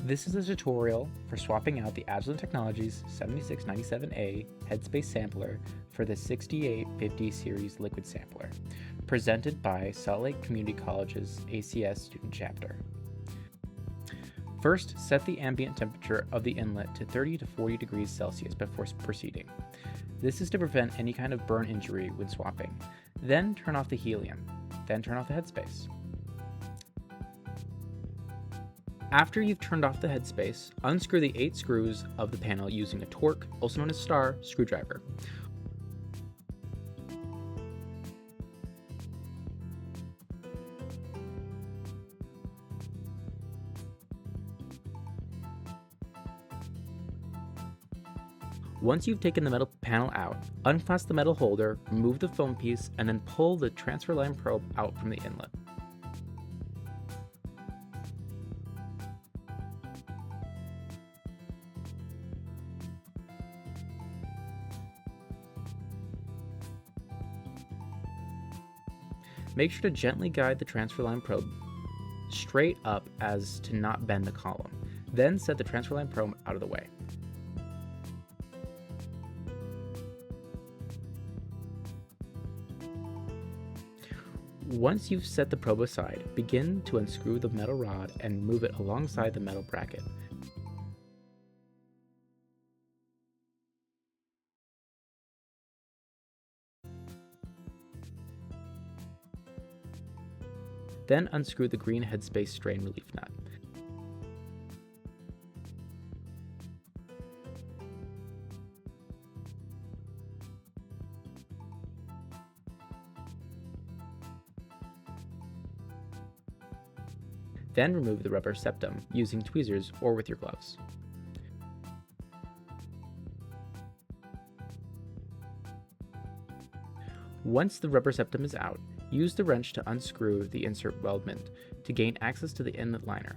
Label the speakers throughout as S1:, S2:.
S1: This is a tutorial for swapping out the Agilent Technologies 7697A Headspace sampler for the 6850 series liquid sampler, presented by Salt Lake Community College's ACS student chapter. First, set the ambient temperature of the inlet to 30 to 40 degrees Celsius before proceeding. This is to prevent any kind of burn injury when swapping. Then turn off the helium. Then turn off the headspace. After you've turned off the headspace, unscrew the 8 screws of the panel using a torque, also known as star, screwdriver. Once you've taken the metal panel out, unclasp the metal holder, remove the foam piece, and then pull the transfer line probe out from the inlet. Make sure to gently guide the transfer line probe straight up as to not bend the column. Then set the transfer line probe out of the way. Once you've set the probe aside, begin to unscrew the metal rod and move it alongside the metal bracket. Then unscrew the green headspace strain relief nut. Then remove the rubber septum using tweezers or with your gloves. Once the rubber septum is out, use the wrench to unscrew the insert weldment to gain access to the inlet liner.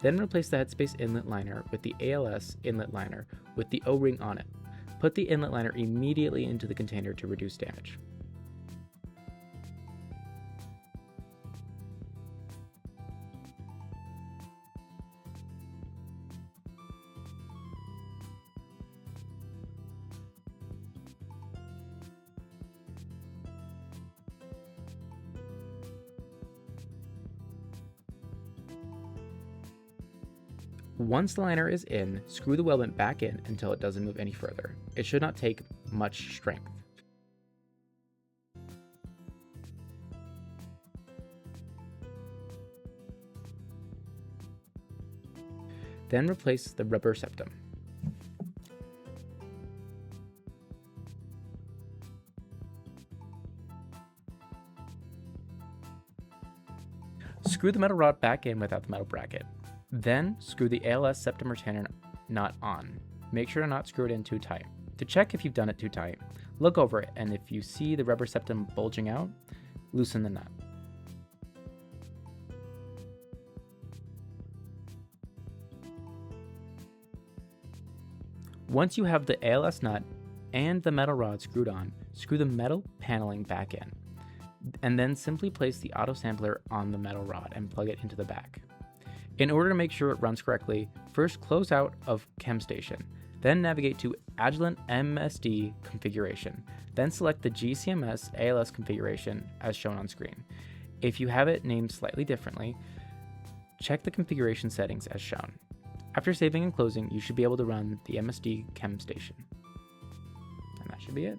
S1: Then replace the headspace inlet liner with the ALS inlet liner with the O-ring on it. Put the inlet liner immediately into the container to reduce damage. Once the liner is in, screw the weldment back in until it doesn't move any further. It should not take much strength. Then replace the rubber septum. Screw the metal rod back in without the metal bracket. Then screw the ALS septum retainer nut on. Make sure to not screw it in too tight. To check if you've done it too tight, look over it, and if you see the rubber septum bulging out, loosen the nut. Once you have the ALS nut and the metal rod screwed on, screw the metal paneling back in, and then simply place the auto sampler on the metal rod and plug it into the back. In order to make sure it runs correctly, first close out of ChemStation, then navigate to Agilent MSD configuration, then select the GCMS ALS configuration as shown on screen. If you have it named slightly differently, check the configuration settings as shown. After saving and closing, you should be able to run the MSD ChemStation. And that should be it.